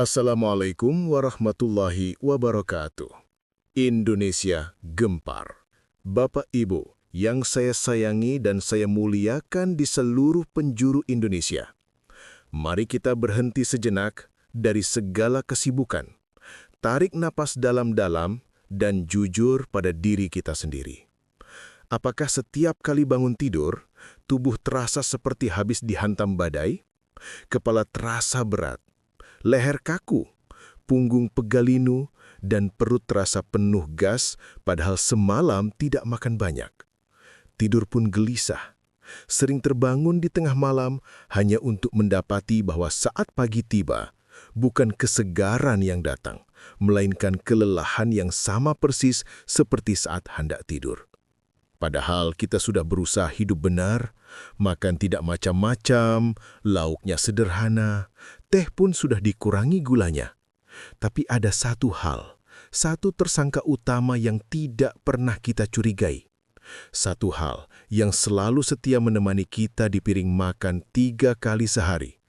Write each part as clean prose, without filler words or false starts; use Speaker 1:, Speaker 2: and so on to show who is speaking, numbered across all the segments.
Speaker 1: Assalamualaikum warahmatullahi wabarakatuh. Indonesia gempar. Bapak Ibu yang saya sayangi dan saya muliakan di seluruh penjuru Indonesia. Mari kita berhenti sejenak dari segala kesibukan. Tarik napas dalam-dalam dan jujur pada diri kita sendiri. Apakah setiap kali bangun tidur, tubuh terasa seperti habis dihantam badai? Kepala terasa berat, leher kaku, punggung pegalinu, dan perut terasa penuh gas padahal semalam tidak makan banyak. Tidur pun gelisah, sering terbangun di tengah malam hanya untuk mendapati bahwa saat pagi tiba, bukan kesegaran yang datang, melainkan kelelahan yang sama persis seperti saat hendak tidur. Padahal kita sudah berusaha hidup benar, makan tidak macam-macam, lauknya sederhana, teh pun sudah dikurangi gulanya. Tapi ada satu hal, satu tersangka utama yang tidak pernah kita curigai. Satu hal yang selalu setia menemani kita di piring makan 3 kali sehari.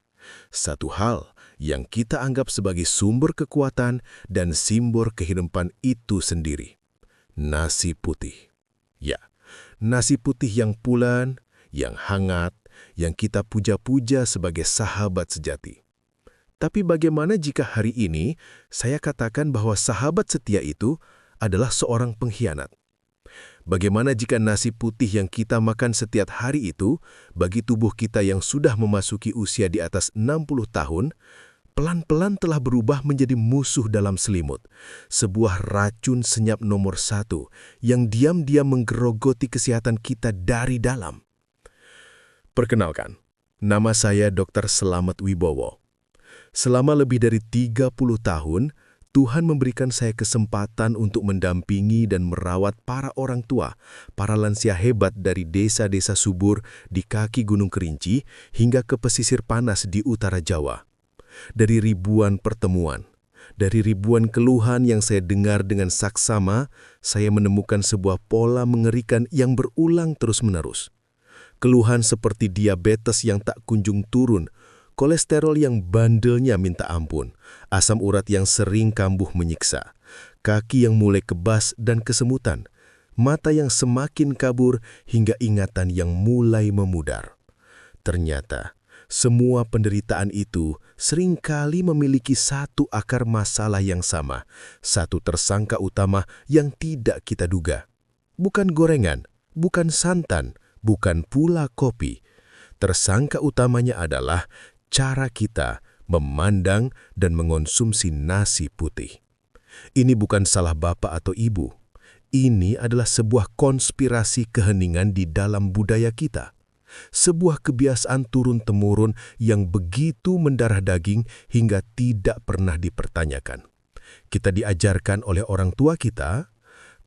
Speaker 1: Satu hal yang kita anggap sebagai sumber kekuatan dan simbol kehidupan itu sendiri. Nasi putih. Ya. Nasi putih yang pulan, yang hangat, yang kita puja-puja sebagai sahabat sejati. Tapi bagaimana jika hari ini saya katakan bahwa sahabat setia itu adalah seorang pengkhianat? Bagaimana jika nasi putih yang kita makan setiap hari itu, bagi tubuh kita yang sudah memasuki usia di atas 60 tahun, pelan-pelan telah berubah menjadi musuh dalam selimut, sebuah racun senyap nomor 1 yang diam-diam menggerogoti kesehatan kita dari dalam. Perkenalkan, nama saya Dr. Selamat Wibowo. Selama lebih dari 30 tahun, Tuhan memberikan saya kesempatan untuk mendampingi dan merawat para orang tua, para lansia hebat dari desa-desa subur di kaki Gunung Kerinci hingga ke pesisir panas di utara Jawa. Dari ribuan pertemuan, dari ribuan keluhan yang saya dengar dengan saksama, saya menemukan sebuah pola mengerikan yang berulang terus-menerus. Keluhan seperti diabetes yang tak kunjung turun, kolesterol yang bandelnya minta ampun, asam urat yang sering kambuh menyiksa, kaki yang mulai kebas dan kesemutan, mata yang semakin kabur hingga ingatan yang mulai memudar. Ternyata, semua penderitaan itu seringkali memiliki satu akar masalah yang sama, satu tersangka utama yang tidak kita duga. Bukan gorengan, bukan santan, bukan pula kopi. Tersangka utamanya adalah cara kita memandang dan mengonsumsi nasi putih. Ini bukan salah bapak atau ibu. Ini adalah sebuah konspirasi keheningan di dalam budaya kita. Sebuah kebiasaan turun-temurun yang begitu mendarah daging hingga tidak pernah dipertanyakan. Kita diajarkan oleh orang tua kita,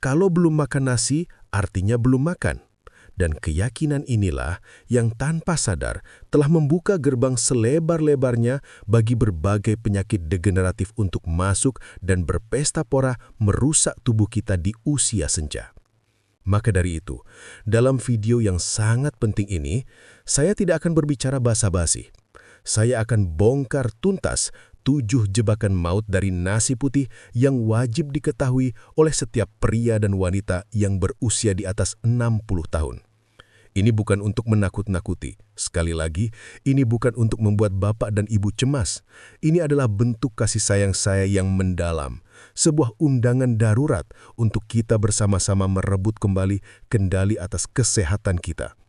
Speaker 1: kalau belum makan nasi, artinya belum makan. Dan keyakinan inilah yang tanpa sadar telah membuka gerbang selebar-lebarnya bagi berbagai penyakit degeneratif untuk masuk dan berpesta pora merusak tubuh kita di usia senja. Maka dari itu, dalam video yang sangat penting ini, saya tidak akan berbicara basa-basi. Saya akan bongkar tuntas 7 jebakan maut dari nasi putih yang wajib diketahui oleh setiap pria dan wanita yang berusia di atas 60 tahun. Ini bukan untuk menakut-nakuti. Sekali lagi, ini bukan untuk membuat bapak dan ibu cemas. Ini adalah bentuk kasih sayang saya yang mendalam. Sebuah undangan darurat untuk kita bersama-sama merebut kembali kendali atas kesehatan kita.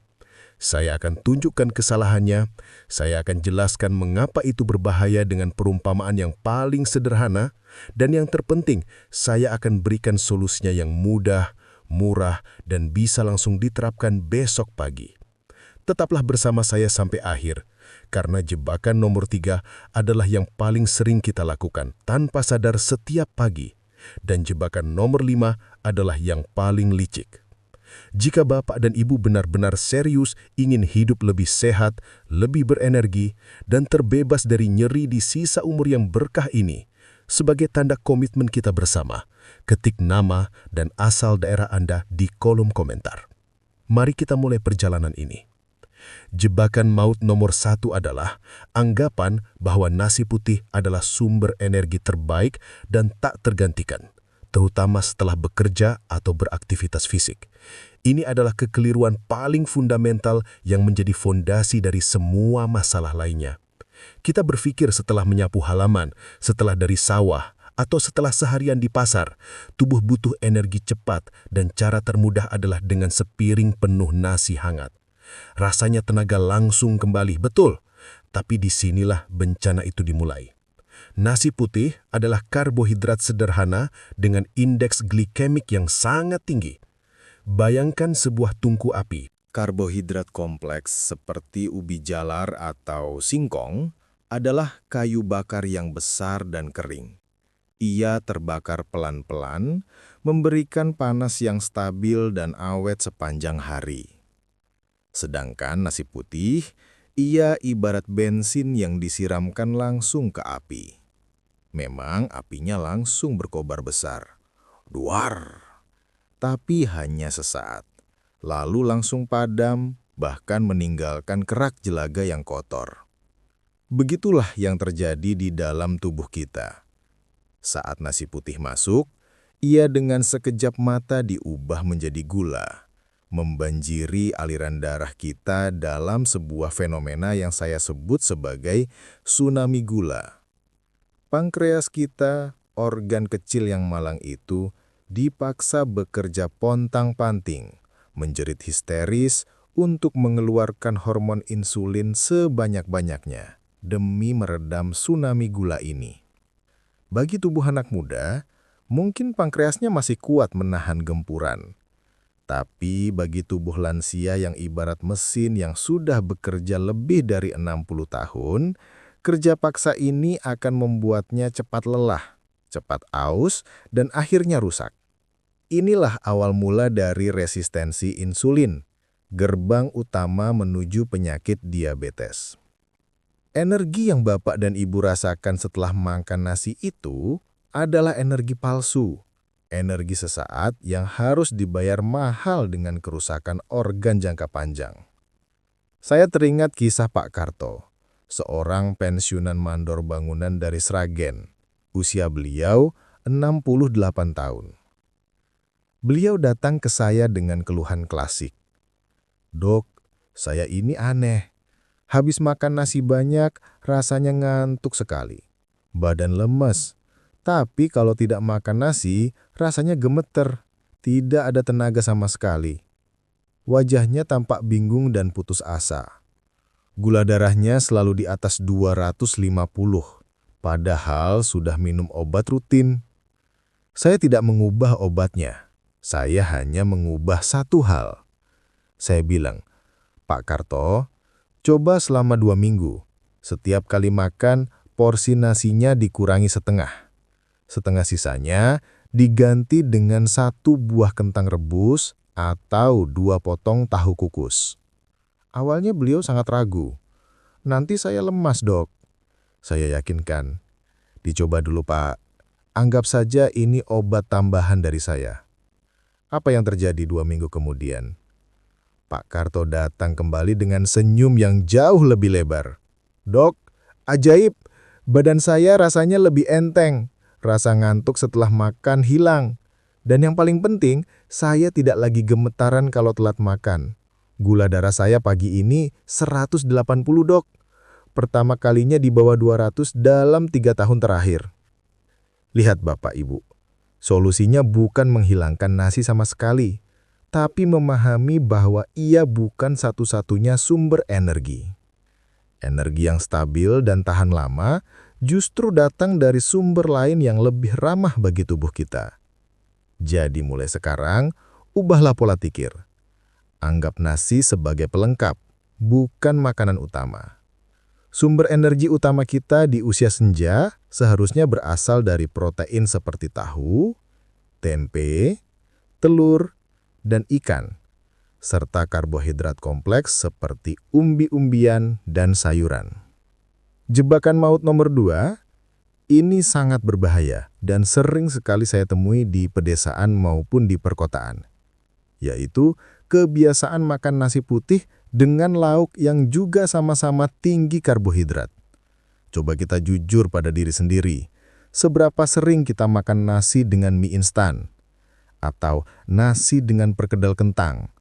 Speaker 1: Saya akan tunjukkan kesalahannya, saya akan jelaskan mengapa itu berbahaya dengan perumpamaan yang paling sederhana, dan yang terpenting, saya akan berikan solusinya yang mudah, murah, dan bisa langsung diterapkan besok pagi. Tetaplah bersama saya sampai akhir, karena jebakan nomor 3 adalah yang paling sering kita lakukan tanpa sadar setiap pagi, dan jebakan nomor 5 adalah yang paling licik. Jika bapak dan ibu benar-benar serius ingin hidup lebih sehat, lebih berenergi, dan terbebas dari nyeri di sisa umur yang berkah ini, sebagai tanda komitmen kita bersama, ketik nama dan asal daerah Anda di kolom komentar. Mari kita mulai perjalanan ini. Jebakan maut nomor satu adalah anggapan bahwa nasi putih adalah sumber energi terbaik dan tak tergantikan, terutama setelah bekerja atau beraktivitas fisik. Ini adalah kekeliruan paling fundamental yang menjadi fondasi dari semua masalah lainnya. Kita berpikir setelah menyapu halaman, setelah dari sawah, atau setelah seharian di pasar, tubuh butuh energi cepat dan cara termudah adalah dengan sepiring penuh nasi hangat. Rasanya tenaga langsung kembali, betul. Tapi disinilah bencana itu dimulai. Nasi putih adalah karbohidrat sederhana dengan indeks glikemik yang sangat tinggi. Bayangkan sebuah tungku api.
Speaker 2: Karbohidrat kompleks seperti ubi jalar atau singkong adalah kayu bakar yang besar dan kering. Ia terbakar pelan-pelan, memberikan panas yang stabil dan awet sepanjang hari. Sedangkan nasi putih, ia ibarat bensin yang disiramkan langsung ke api. Memang apinya langsung berkobar besar. Duar! Tapi hanya sesaat. Lalu langsung padam, bahkan meninggalkan kerak jelaga yang kotor. Begitulah yang terjadi di dalam tubuh kita. Saat nasi putih masuk, ia dengan sekejap mata diubah menjadi gula, membanjiri aliran darah kita dalam sebuah fenomena yang saya sebut sebagai tsunami gula. Pankreas kita, organ kecil yang malang itu, dipaksa bekerja pontang-panting, menjerit histeris untuk mengeluarkan hormon insulin sebanyak-banyaknya demi meredam tsunami gula ini. Bagi tubuh anak muda, mungkin pankreasnya masih kuat menahan gempuran. Tapi bagi tubuh lansia yang ibarat mesin yang sudah bekerja lebih dari 60 tahun, kerja paksa ini akan membuatnya cepat lelah, cepat aus, dan akhirnya rusak. Inilah awal mula dari resistensi insulin, gerbang utama menuju penyakit diabetes. Energi yang Bapak dan Ibu rasakan setelah makan nasi itu adalah energi palsu, energi sesaat yang harus dibayar mahal dengan kerusakan organ jangka panjang. Saya teringat kisah Pak Karto, seorang pensiunan mandor bangunan dari Sragen. Usia beliau 68 tahun. Beliau datang ke saya dengan keluhan klasik. "Dok, saya ini aneh. Habis makan nasi banyak, rasanya ngantuk sekali. Badan lemes. Tapi kalau tidak makan nasi, rasanya gemeter. Tidak ada tenaga sama sekali." Wajahnya tampak bingung dan putus asa. Gula darahnya selalu di atas 250, padahal sudah minum obat rutin. Saya tidak mengubah obatnya. Saya hanya mengubah satu hal. Saya bilang, "Pak Karto, coba selama 2 minggu. Setiap kali makan, porsi nasinya dikurangi setengah. Setengah sisanya diganti dengan 1 buah kentang rebus atau 2 potong tahu kukus." Awalnya beliau sangat ragu. "Nanti saya lemas, Dok." Saya yakinkan. "Dicoba dulu, Pak. Anggap saja ini obat tambahan dari saya." Apa yang terjadi 2 minggu kemudian? Pak Karto datang kembali dengan senyum yang jauh lebih lebar. "Dok, ajaib. Badan saya rasanya lebih enteng. Rasa ngantuk setelah makan hilang. Dan yang paling penting, saya tidak lagi gemetaran kalau telat makan. Gula darah saya pagi ini 180, Dok. Pertama kalinya di bawah 200 dalam 3 tahun terakhir." Lihat Bapak Ibu. Solusinya bukan menghilangkan nasi sama sekali, tapi memahami bahwa ia bukan satu-satunya sumber energi. Energi yang stabil dan tahan lama justru datang dari sumber lain yang lebih ramah bagi tubuh kita. Jadi mulai sekarang, ubahlah pola pikir. Anggap nasi sebagai pelengkap, bukan makanan utama. Sumber energi utama kita di usia senja seharusnya berasal dari protein seperti tahu, tempe, telur, dan ikan, serta karbohidrat kompleks seperti umbi-umbian dan sayuran. Jebakan maut nomor 2, ini sangat berbahaya dan sering sekali saya temui di pedesaan maupun di perkotaan, yaitu kebiasaan makan nasi putih dengan lauk yang juga sama-sama tinggi karbohidrat. Coba kita jujur pada diri sendiri. Seberapa sering kita makan nasi dengan mie instan? Atau nasi dengan perkedel kentang?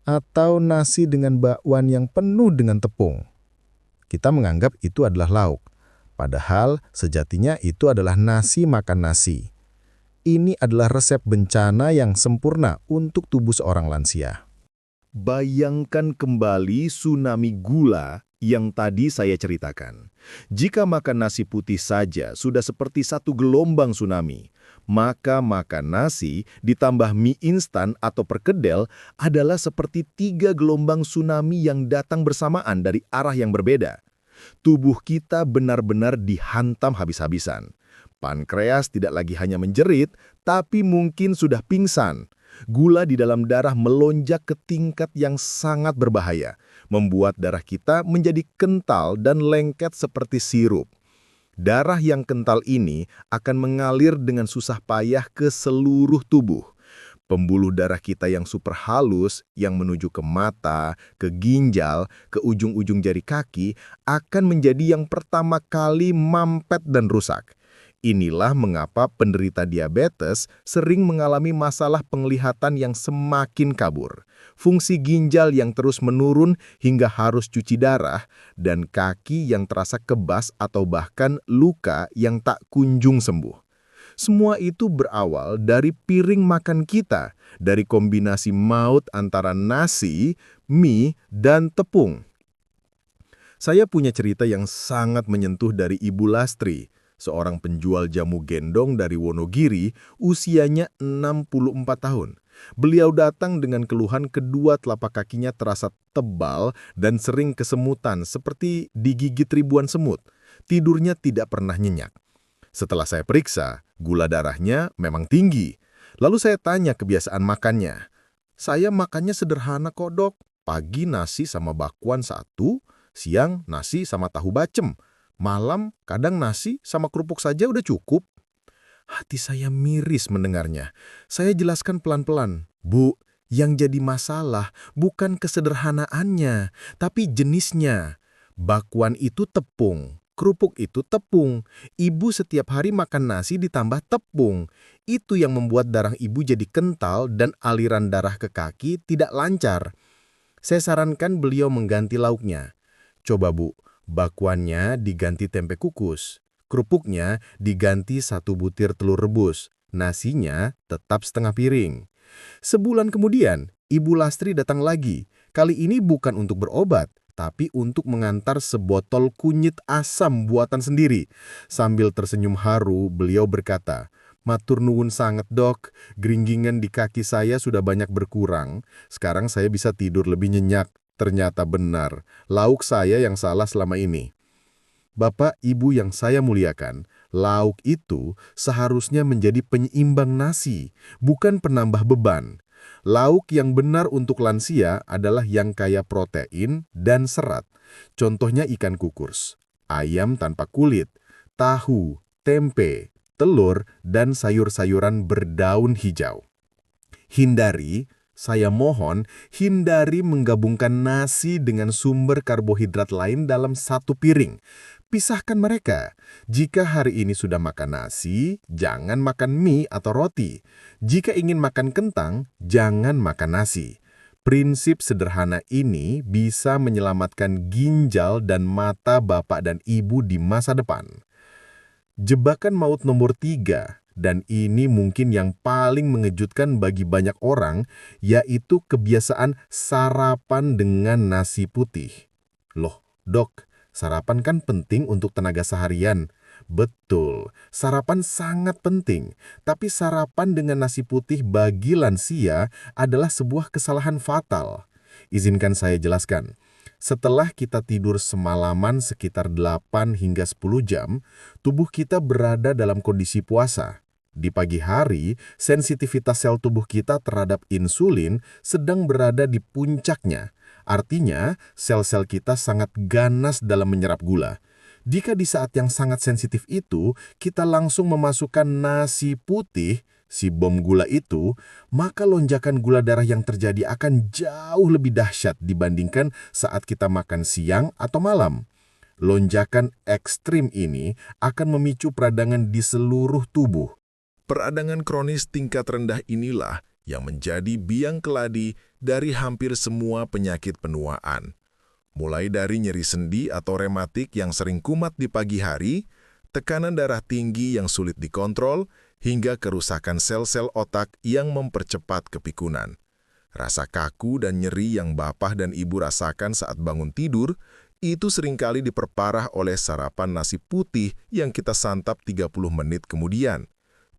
Speaker 2: Atau nasi dengan bakwan yang penuh dengan tepung? Kita menganggap itu adalah lauk. Padahal sejatinya itu adalah nasi makan nasi. Ini adalah resep bencana yang sempurna untuk tubuh seorang lansia.
Speaker 1: Bayangkan kembali tsunami gula yang tadi saya ceritakan. Jika makan nasi putih saja sudah seperti satu gelombang tsunami, maka makan nasi ditambah mie instan atau perkedel adalah seperti 3 gelombang tsunami yang datang bersamaan dari arah yang berbeda. Tubuh kita benar-benar dihantam habis-habisan. Pankreas tidak lagi hanya menjerit, tapi mungkin sudah pingsan. Gula di dalam darah melonjak ke tingkat yang sangat berbahaya, membuat darah kita menjadi kental dan lengket seperti sirup. Darah yang kental ini akan mengalir dengan susah payah ke seluruh tubuh. Pembuluh darah kita yang super halus, yang menuju ke mata, ke ginjal, ke ujung-ujung jari kaki, akan menjadi yang pertama kali mampet dan rusak. Inilah mengapa penderita diabetes sering mengalami masalah penglihatan yang semakin kabur, fungsi ginjal yang terus menurun hingga harus cuci darah, dan kaki yang terasa kebas atau bahkan luka yang tak kunjung sembuh. Semua itu berawal dari piring makan kita, dari kombinasi maut antara nasi, mie, dan tepung. Saya punya cerita yang sangat menyentuh dari Ibu Lastri, seorang penjual jamu gendong dari Wonogiri, usianya 64 tahun. Beliau datang dengan keluhan kedua telapak kakinya terasa tebal dan sering kesemutan seperti digigit ribuan semut. Tidurnya tidak pernah nyenyak. Setelah saya periksa, gula darahnya memang tinggi. Lalu saya tanya kebiasaan makannya. Saya makannya sederhana kok, Dok. Pagi nasi sama bakwan satu, siang nasi sama tahu bacem. Malam, kadang nasi sama kerupuk saja udah cukup. Hati saya miris mendengarnya. Saya jelaskan pelan-pelan. Bu, yang jadi masalah bukan kesederhanaannya, tapi jenisnya. Bakwan itu tepung, kerupuk itu tepung. Ibu setiap hari makan nasi ditambah tepung. Itu yang membuat darah ibu jadi kental dan aliran darah ke kaki tidak lancar. Saya sarankan beliau mengganti lauknya. Coba Bu, bakwannya diganti tempe kukus, kerupuknya diganti 1 butir telur rebus, nasinya tetap setengah piring. Sebulan kemudian, Ibu Lastri datang lagi. Kali ini bukan untuk berobat, tapi untuk mengantar sebotol kunyit asam buatan sendiri. Sambil tersenyum haru, beliau berkata, "Matur nuwun sangat, Dok. Geringgingan di kaki saya sudah banyak berkurang. Sekarang saya bisa tidur lebih nyenyak. Ternyata benar, lauk saya yang salah selama ini." Bapak, Ibu yang saya muliakan, lauk itu seharusnya menjadi penyeimbang nasi, bukan penambah beban. Lauk yang benar untuk lansia adalah yang kaya protein dan serat. Contohnya ikan kukurs, ayam tanpa kulit, tahu, tempe, telur, dan sayur-sayuran berdaun hijau. Saya mohon, hindari menggabungkan nasi dengan sumber karbohidrat lain dalam satu piring. Pisahkan mereka. Jika hari ini sudah makan nasi, jangan makan mie atau roti. Jika ingin makan kentang, jangan makan nasi. Prinsip sederhana ini bisa menyelamatkan ginjal dan mata bapak dan ibu di masa depan. Jebakan maut nomor 3. Dan ini mungkin yang paling mengejutkan bagi banyak orang, yaitu kebiasaan sarapan dengan nasi putih. Loh, Dok, sarapan kan penting untuk tenaga seharian. Betul, sarapan sangat penting. Tapi sarapan dengan nasi putih bagi lansia adalah sebuah kesalahan fatal. Izinkan saya jelaskan. Setelah kita tidur semalaman sekitar 8 hingga 10 jam, tubuh kita berada dalam kondisi puasa. Di pagi hari, sensitivitas sel tubuh kita terhadap insulin sedang berada di puncaknya. Artinya, sel-sel kita sangat ganas dalam menyerap gula. Jika di saat yang sangat sensitif itu, kita langsung memasukkan nasi putih,
Speaker 3: si bom gula itu, maka lonjakan gula darah yang terjadi akan jauh lebih dahsyat dibandingkan saat kita makan siang atau malam. Lonjakan ekstrim ini akan memicu peradangan di seluruh tubuh.
Speaker 1: Peradangan kronis tingkat rendah inilah yang menjadi biang keladi dari hampir semua penyakit penuaan. Mulai dari nyeri sendi atau rematik yang sering kumat di pagi hari, tekanan darah tinggi yang sulit dikontrol, hingga kerusakan sel-sel otak yang mempercepat kepikunan. Rasa kaku dan nyeri yang bapak dan ibu rasakan saat bangun tidur, itu seringkali diperparah oleh sarapan nasi putih yang kita santap 30 menit kemudian.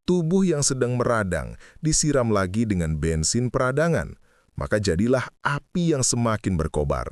Speaker 1: Tubuh yang sedang meradang disiram lagi dengan bensin peradangan, maka jadilah api yang semakin berkobar.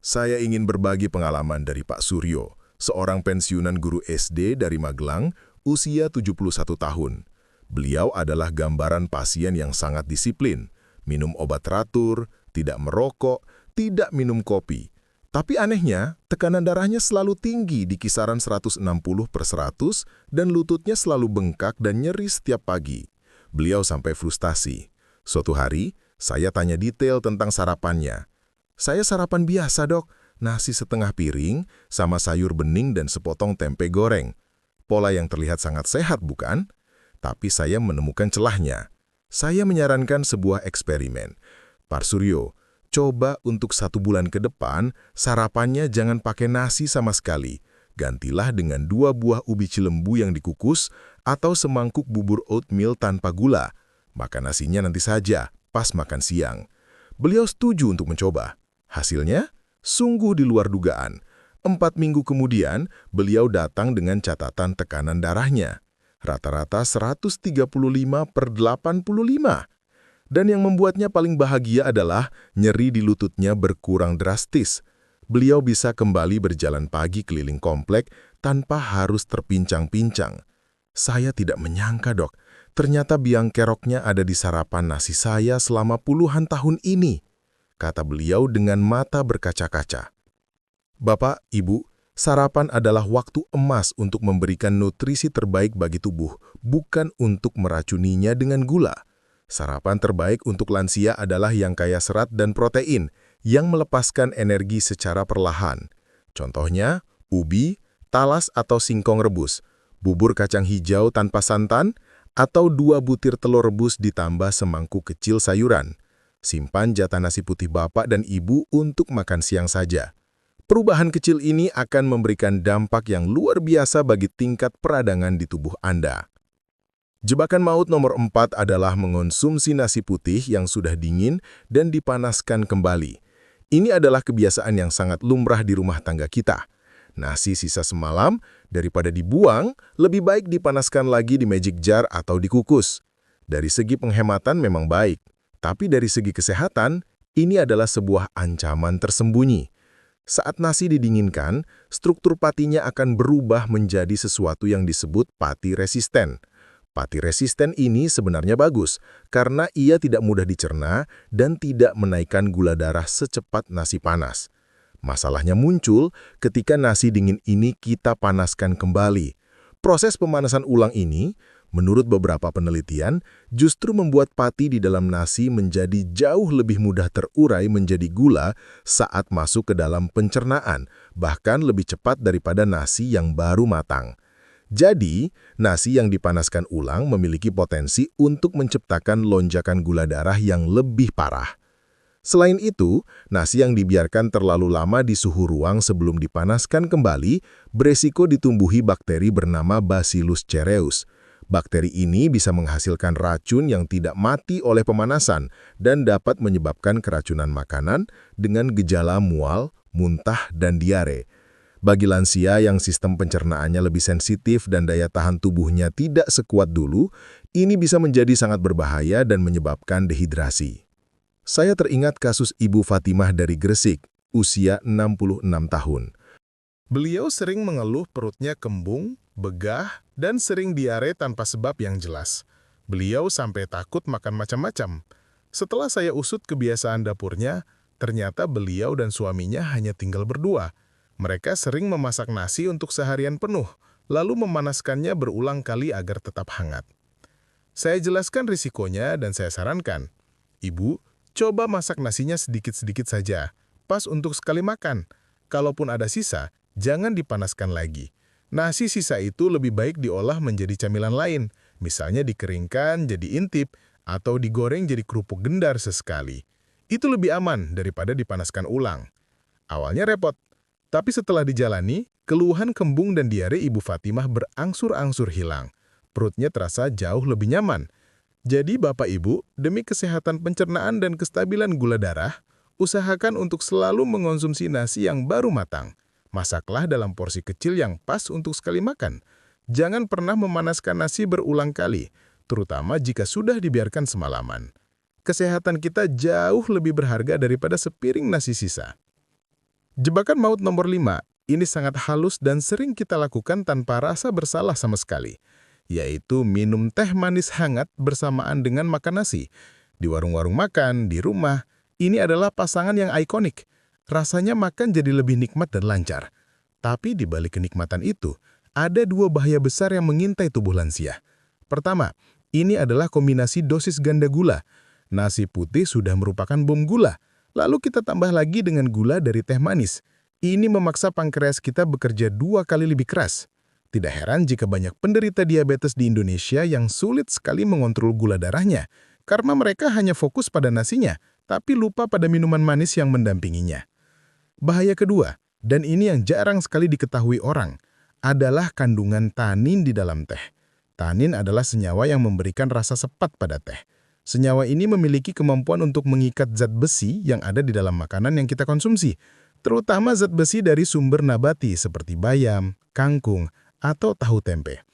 Speaker 1: Saya ingin berbagi pengalaman dari Pak Suryo, seorang pensiunan guru SD dari Magelang, usia 71 tahun. Beliau adalah gambaran pasien yang sangat disiplin, minum obat teratur, tidak merokok, tidak minum kopi. Tapi anehnya, tekanan darahnya selalu tinggi di kisaran 160/100 dan lututnya selalu bengkak dan nyeri setiap pagi. Beliau sampai frustasi. Suatu hari, saya tanya detail tentang sarapannya. Saya sarapan biasa, Dok. Nasi setengah piring, sama sayur bening dan sepotong tempe goreng. Pola yang terlihat sangat sehat, bukan? Tapi saya menemukan celahnya. Saya menyarankan sebuah eksperimen. Pak Suryo, coba untuk 1 bulan ke depan, sarapannya jangan pakai nasi sama sekali. Gantilah dengan 2 buah ubi cilembu yang dikukus atau semangkuk bubur oatmeal tanpa gula. Makan nasinya nanti saja, pas makan siang. Beliau setuju untuk mencoba. Hasilnya, sungguh di luar dugaan. 4 minggu kemudian, beliau datang dengan catatan tekanan darahnya. Rata-rata 135/85. Dan yang membuatnya paling bahagia adalah nyeri di lututnya berkurang drastis. Beliau bisa kembali berjalan pagi keliling komplek tanpa harus terpincang-pincang. Saya tidak menyangka, Dok. Ternyata biang keroknya ada di sarapan nasi saya selama puluhan tahun ini, kata beliau dengan mata berkaca-kaca. Bapak, Ibu, sarapan adalah waktu emas untuk memberikan nutrisi terbaik bagi tubuh, bukan untuk meracuninya dengan gula. Sarapan terbaik untuk lansia adalah yang kaya serat dan protein, yang melepaskan energi secara perlahan. Contohnya, ubi, talas atau singkong rebus, bubur kacang hijau tanpa santan, atau 2 butir telur rebus ditambah semangkuk kecil sayuran. Simpan jatah nasi putih Bapak dan Ibu untuk makan siang saja. Perubahan kecil ini akan memberikan dampak yang luar biasa bagi tingkat peradangan di tubuh Anda. Jebakan maut nomor 4 adalah mengonsumsi nasi putih yang sudah dingin dan dipanaskan kembali. Ini adalah kebiasaan yang sangat lumrah di rumah tangga kita. Nasi sisa semalam, daripada dibuang, lebih baik dipanaskan lagi di magic jar atau dikukus. Dari segi penghematan memang baik. Tapi dari segi kesehatan, ini adalah sebuah ancaman tersembunyi. Saat nasi didinginkan, struktur patinya akan berubah menjadi sesuatu yang disebut pati resisten. Pati resisten ini sebenarnya bagus, karena ia tidak mudah dicerna dan tidak menaikkan gula darah secepat nasi panas. Masalahnya muncul ketika nasi dingin ini kita panaskan kembali. Proses pemanasan ulang ini, menurut beberapa penelitian, justru membuat pati di dalam nasi menjadi jauh lebih mudah terurai menjadi gula saat masuk ke dalam pencernaan, bahkan lebih cepat daripada nasi yang baru matang. Jadi, nasi yang dipanaskan ulang memiliki potensi untuk menciptakan lonjakan gula darah yang lebih parah. Selain itu, nasi yang dibiarkan terlalu lama di suhu ruang sebelum dipanaskan kembali beresiko ditumbuhi bakteri bernama Bacillus cereus. Bakteri ini bisa menghasilkan racun yang tidak mati oleh pemanasan dan dapat menyebabkan keracunan makanan dengan gejala mual, muntah, dan diare. Bagi lansia yang sistem pencernaannya lebih sensitif dan daya tahan tubuhnya tidak sekuat dulu, ini bisa menjadi sangat berbahaya dan menyebabkan dehidrasi. Saya teringat kasus Ibu Fatimah dari Gresik, usia 66 tahun. Beliau sering mengeluh perutnya kembung, begah, dan sering diare tanpa sebab yang jelas. Beliau sampai takut makan macam-macam. Setelah saya usut kebiasaan dapurnya, ternyata beliau dan suaminya hanya tinggal berdua. Mereka sering memasak nasi untuk seharian penuh, lalu memanaskannya berulang kali agar tetap hangat.
Speaker 4: Saya jelaskan risikonya dan saya sarankan, Ibu, coba masak nasinya sedikit-sedikit saja, pas untuk sekali makan. Kalaupun ada sisa, jangan dipanaskan lagi. Nasi sisa itu lebih baik diolah menjadi camilan lain, misalnya dikeringkan jadi intip, atau digoreng jadi kerupuk gendar sesekali. Itu lebih aman daripada dipanaskan ulang. Awalnya repot, tapi setelah dijalani, keluhan kembung dan diare Ibu Fatimah berangsur-angsur hilang. Perutnya terasa jauh lebih nyaman. Jadi Bapak Ibu, demi kesehatan pencernaan dan kestabilan gula darah, usahakan untuk selalu mengonsumsi nasi yang baru matang. Masaklah dalam porsi kecil yang pas untuk sekali makan. Jangan pernah memanaskan nasi berulang kali, terutama jika sudah dibiarkan semalaman. Kesehatan kita jauh lebih berharga daripada sepiring nasi sisa. Jebakan maut nomor 5, ini sangat halus dan sering kita lakukan tanpa rasa bersalah sama sekali, yaitu minum teh manis hangat bersamaan dengan makan nasi. Di warung-warung makan, di rumah, ini adalah pasangan yang ikonik. Rasanya makan jadi lebih nikmat dan lancar. Tapi di balik kenikmatan itu, ada 2 bahaya besar yang mengintai tubuh lansia. Pertama, ini adalah kombinasi dosis ganda gula. Nasi putih sudah merupakan bom gula. Lalu kita tambah lagi dengan gula dari teh manis. Ini memaksa pankreas kita bekerja 2 kali lebih keras. Tidak heran jika banyak penderita diabetes di Indonesia yang sulit sekali mengontrol gula darahnya, karena mereka hanya fokus pada nasinya, tapi lupa pada minuman manis yang mendampinginya. Bahaya kedua, dan ini yang jarang sekali diketahui orang, adalah kandungan tanin di dalam teh. Tanin adalah senyawa yang memberikan rasa sepat pada teh. Senyawa ini memiliki kemampuan untuk mengikat zat besi yang ada di dalam makanan yang kita konsumsi, terutama zat besi dari sumber nabati seperti bayam, kangkung, atau tahu tempe.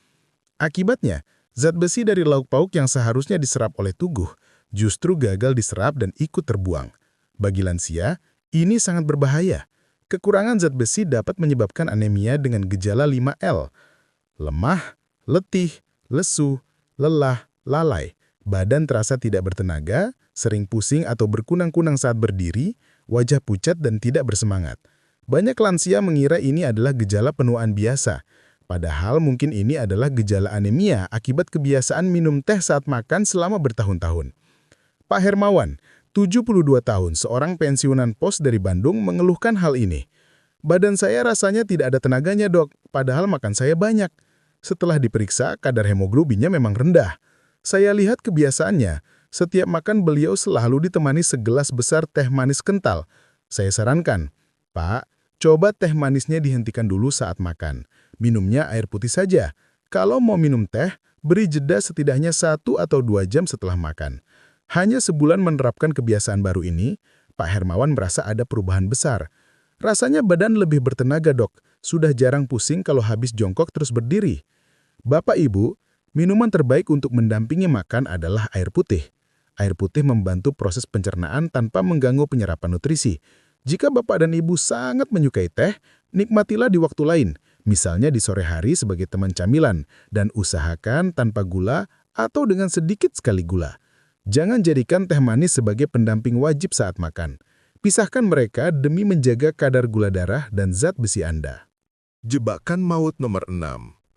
Speaker 4: Akibatnya, zat besi dari lauk pauk yang seharusnya diserap oleh tubuh justru gagal diserap dan ikut terbuang. Bagi lansia, ini sangat berbahaya. Kekurangan zat besi dapat menyebabkan anemia dengan gejala 5L. Lemah, letih, lesu, lelah, lalai. Badan terasa tidak bertenaga, sering pusing atau berkunang-kunang saat berdiri, wajah pucat dan tidak bersemangat. Banyak lansia mengira ini adalah gejala penuaan biasa. Padahal mungkin ini adalah gejala anemia akibat kebiasaan minum teh saat makan selama bertahun-tahun. Pak Hermawan, 72 tahun, seorang pensiunan pos dari Bandung mengeluhkan hal ini. Badan saya rasanya tidak ada tenaganya dok, padahal makan saya banyak. Setelah diperiksa, kadar hemoglobinnya memang rendah. Saya lihat kebiasaannya, setiap makan beliau selalu ditemani segelas besar teh manis kental. Saya sarankan, Pak, coba teh manisnya dihentikan dulu saat makan. Minumnya air putih saja. Kalau mau minum teh, beri jeda setidaknya 1 atau 2 jam setelah makan. Hanya sebulan menerapkan kebiasaan baru ini, Pak Hermawan merasa ada perubahan besar. Rasanya badan lebih bertenaga dok, sudah jarang pusing kalau habis jongkok terus berdiri. Bapak Ibu, minuman terbaik untuk mendampingi makan adalah air putih. Air putih membantu proses pencernaan tanpa mengganggu penyerapan nutrisi. Jika Bapak dan Ibu sangat menyukai teh, nikmatilah di waktu lain, misalnya di sore hari sebagai teman camilan, dan usahakan tanpa gula atau dengan sedikit sekali gula. Jangan jadikan teh manis sebagai pendamping wajib saat makan. Pisahkan mereka demi menjaga kadar gula darah dan zat besi Anda.
Speaker 1: Jebakan maut nomor 6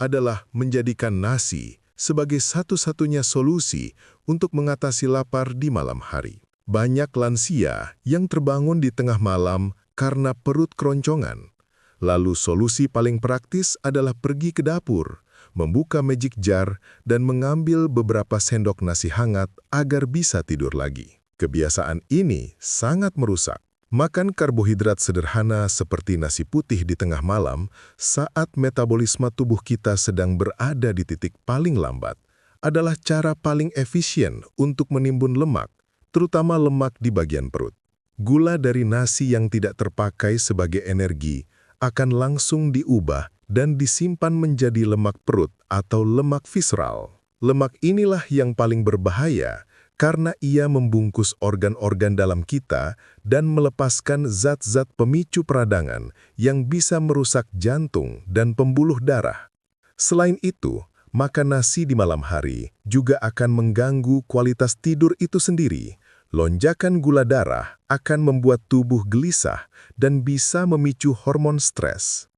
Speaker 1: adalah menjadikan nasi sebagai satu-satunya solusi untuk mengatasi lapar di malam hari. Banyak lansia yang terbangun di tengah malam karena perut keroncongan. Lalu solusi paling praktis adalah pergi ke dapur, membuka magic jar, dan mengambil beberapa sendok nasi hangat agar bisa tidur lagi. Kebiasaan ini sangat merusak. Makan karbohidrat sederhana seperti nasi putih di tengah malam saat metabolisme tubuh kita sedang berada di titik paling lambat adalah cara paling efisien untuk menimbun lemak, terutama lemak di bagian perut. Gula dari nasi yang tidak terpakai sebagai energi akan langsung diubah dan disimpan menjadi lemak perut atau lemak visceral. Lemak inilah yang paling berbahaya karena ia membungkus organ-organ dalam kita dan melepaskan zat-zat pemicu peradangan yang bisa merusak jantung dan pembuluh darah. Selain itu, makan nasi di malam hari juga akan mengganggu kualitas tidur itu sendiri. Lonjakan gula darah akan membuat tubuh gelisah dan bisa memicu hormon stres.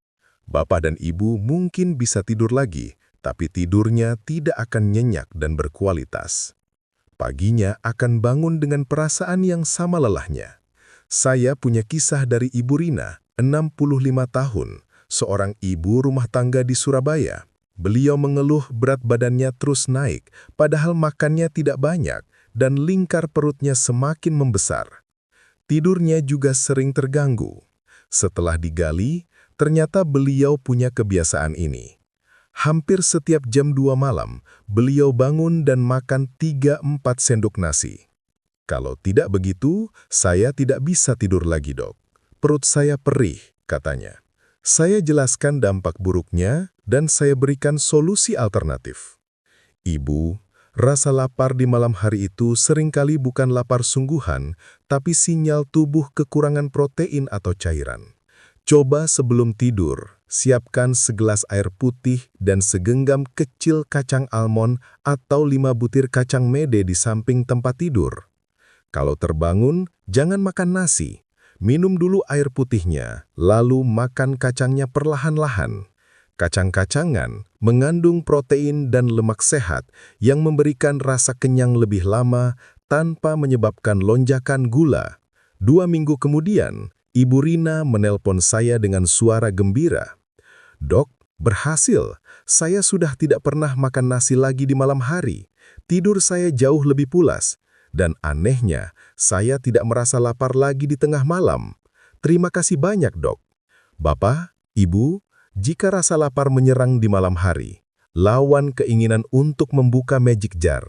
Speaker 1: Bapak dan Ibu mungkin bisa tidur lagi,
Speaker 2: tapi tidurnya tidak akan nyenyak dan berkualitas. Paginya akan bangun dengan perasaan yang sama lelahnya. Saya punya kisah dari Ibu Rina, 65 tahun, seorang ibu rumah tangga di Surabaya. Beliau mengeluh berat badannya terus naik, padahal makannya tidak banyak dan lingkar perutnya semakin membesar. Tidurnya juga sering terganggu. Setelah digali, ternyata beliau punya kebiasaan ini. Hampir setiap jam 2 malam, beliau bangun dan makan 3-4 sendok nasi. Kalau tidak begitu, saya tidak bisa tidur lagi, Dok. Perut saya perih, katanya. Saya jelaskan dampak buruknya dan saya berikan solusi alternatif. Ibu, rasa lapar di malam hari itu seringkali bukan lapar sungguhan, tapi sinyal tubuh kekurangan protein atau cairan. Coba sebelum tidur, siapkan segelas air putih dan segenggam kecil kacang almond atau 5 butir kacang mede di samping tempat tidur. Kalau terbangun, jangan makan nasi. Minum dulu air putihnya, lalu makan kacangnya perlahan-lahan. Kacang-kacangan mengandung protein dan lemak sehat yang memberikan rasa kenyang lebih lama tanpa menyebabkan lonjakan gula. 2 minggu kemudian, Ibu Rina menelpon saya dengan suara gembira. "Dok, berhasil. Saya sudah tidak pernah makan nasi lagi di malam hari. Tidur saya jauh lebih pulas. Dan anehnya, saya tidak merasa lapar lagi di tengah malam. Terima kasih banyak, Dok." Bapak, Ibu, jika rasa lapar menyerang di malam hari, lawan keinginan untuk membuka magic jar.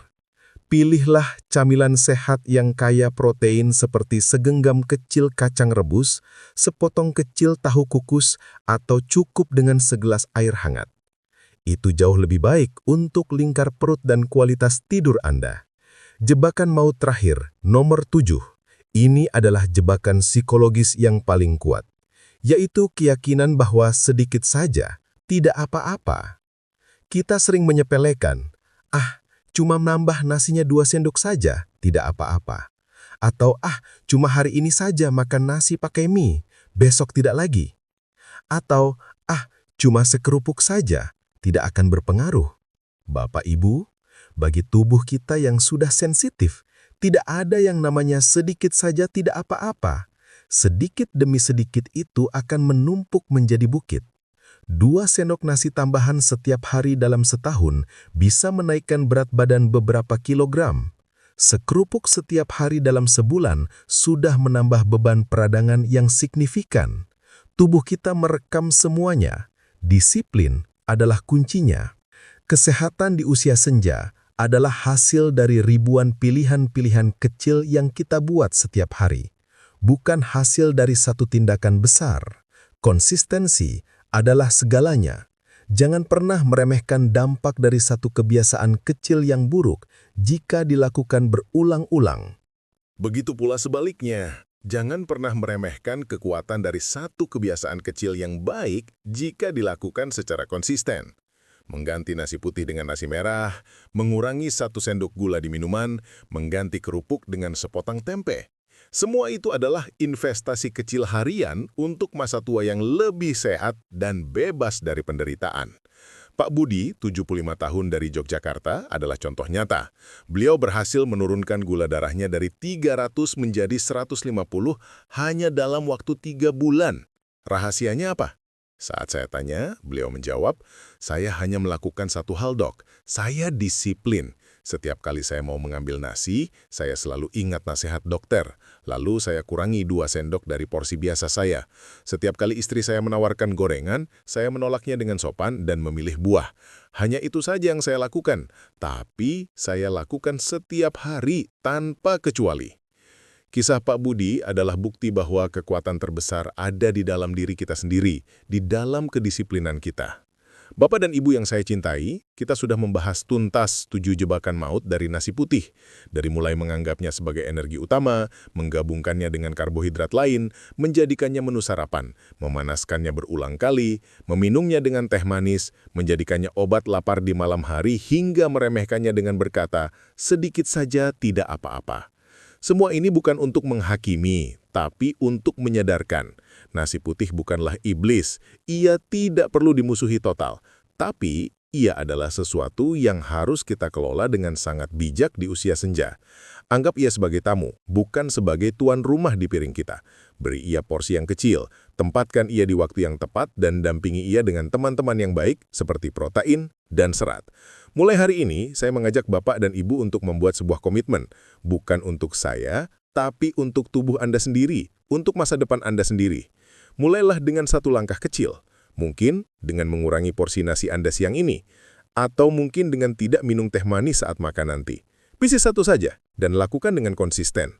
Speaker 2: Pilihlah camilan sehat yang kaya protein seperti segenggam kecil kacang rebus, sepotong kecil tahu kukus, atau cukup dengan segelas air hangat. Itu jauh lebih baik untuk lingkar perut dan kualitas tidur Anda. Jebakan maut terakhir, nomor 7. Ini adalah jebakan psikologis yang paling kuat, yaitu keyakinan bahwa sedikit saja tidak apa-apa. Kita sering menyepelekan, cuma nambah nasinya 2 sendok saja, tidak apa-apa. Atau cuma hari ini saja makan nasi pakai mie, besok tidak lagi. Atau cuma sekerupuk saja, tidak akan berpengaruh. Bapak Ibu, bagi tubuh kita yang sudah sensitif, tidak ada yang namanya sedikit saja tidak apa-apa. Sedikit demi sedikit itu akan menumpuk menjadi bukit. 2 sendok nasi tambahan setiap hari dalam setahun bisa menaikkan berat badan beberapa kilogram. Sekerupuk setiap hari dalam sebulan sudah menambah beban peradangan yang signifikan. Tubuh kita merekam semuanya. Disiplin adalah kuncinya. Kesehatan di usia senja adalah hasil dari ribuan pilihan-pilihan kecil yang kita buat setiap hari, bukan hasil dari satu tindakan besar. Konsistensi adalah segalanya. Jangan pernah meremehkan dampak dari satu kebiasaan kecil yang buruk jika dilakukan berulang-ulang.
Speaker 1: Begitu pula sebaliknya, jangan pernah meremehkan kekuatan dari satu kebiasaan kecil yang baik jika dilakukan secara konsisten. Mengganti nasi putih dengan nasi merah, mengurangi 1 sendok gula di minuman, mengganti kerupuk dengan sepotong tempe. Semua itu adalah investasi kecil harian untuk masa tua yang lebih sehat dan bebas dari penderitaan. Pak Budi, 75 tahun dari Yogyakarta, adalah contoh nyata. Beliau berhasil menurunkan gula darahnya dari 300 menjadi 150 hanya dalam waktu 3 bulan. Rahasianya apa? Saat saya tanya, beliau menjawab, "Saya hanya melakukan satu hal, Dok. Saya disiplin. Setiap kali saya mau mengambil nasi, saya selalu ingat nasihat dokter. Lalu saya kurangi 2 sendok dari porsi biasa saya. Setiap kali istri saya menawarkan gorengan, saya menolaknya dengan sopan dan memilih buah. Hanya itu saja yang saya lakukan. Tapi saya lakukan setiap hari tanpa kecuali." Kisah Pak Budi adalah bukti bahwa kekuatan terbesar ada di dalam diri kita sendiri, di dalam kedisiplinan kita. Bapak dan Ibu yang saya cintai, kita sudah membahas tuntas 7 jebakan maut dari nasi putih. Dari mulai menganggapnya sebagai energi utama, menggabungkannya dengan karbohidrat lain, menjadikannya menu sarapan, memanaskannya berulang kali, meminumnya dengan teh manis, menjadikannya obat lapar di malam hari, hingga meremehkannya dengan berkata, "Sedikit saja tidak apa-apa." Semua ini bukan untuk menghakimi, tapi untuk menyadarkan. Nasi putih bukanlah iblis, ia tidak perlu dimusuhi total. Tapi, Ia adalah sesuatu yang harus kita kelola dengan sangat bijak di usia senja. Anggap ia sebagai tamu, bukan sebagai tuan rumah di piring kita. Beri ia porsi yang kecil, tempatkan ia di waktu yang tepat, dan dampingi ia dengan teman-teman yang baik seperti protein dan serat. Mulai hari ini, saya mengajak Bapak dan Ibu untuk membuat sebuah komitmen, bukan untuk saya, tapi untuk tubuh Anda sendiri, untuk masa depan Anda sendiri. Mulailah dengan satu langkah kecil. Mungkin dengan mengurangi porsi nasi Anda siang ini, atau mungkin dengan tidak minum teh manis saat makan nanti. Pilih satu saja, dan lakukan dengan konsisten.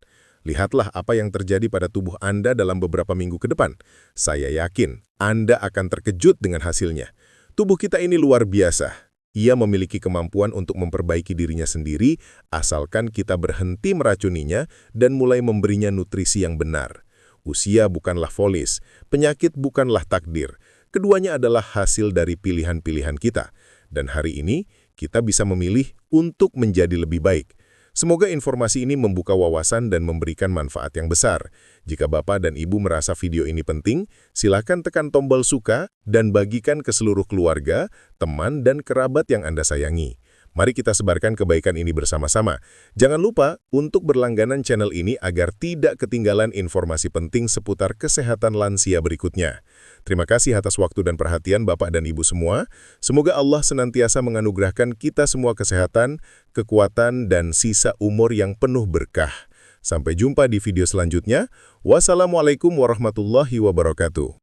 Speaker 1: Lihatlah apa yang terjadi pada tubuh Anda dalam beberapa minggu ke depan. Saya yakin Anda akan terkejut dengan hasilnya. Tubuh kita ini luar biasa. Ia memiliki kemampuan untuk memperbaiki dirinya sendiri, asalkan kita berhenti meracuninya dan mulai memberinya nutrisi yang benar. Usia bukanlah vonis, penyakit bukanlah takdir. Keduanya adalah hasil dari pilihan-pilihan kita. Dan hari ini, kita bisa memilih untuk menjadi lebih baik. Semoga informasi ini membuka wawasan dan memberikan manfaat yang besar. Jika Bapak dan Ibu merasa video ini penting, silakan tekan tombol suka dan bagikan ke seluruh keluarga, teman, dan kerabat yang Anda sayangi. Mari kita sebarkan kebaikan ini bersama-sama. Jangan lupa untuk berlangganan channel ini agar tidak ketinggalan informasi penting seputar kesehatan lansia berikutnya. Terima kasih atas waktu dan perhatian Bapak dan Ibu semua. Semoga Allah senantiasa menganugerahkan kita semua kesehatan, kekuatan, dan sisa umur yang penuh berkah. Sampai jumpa di video selanjutnya. Wassalamualaikum warahmatullahi wabarakatuh.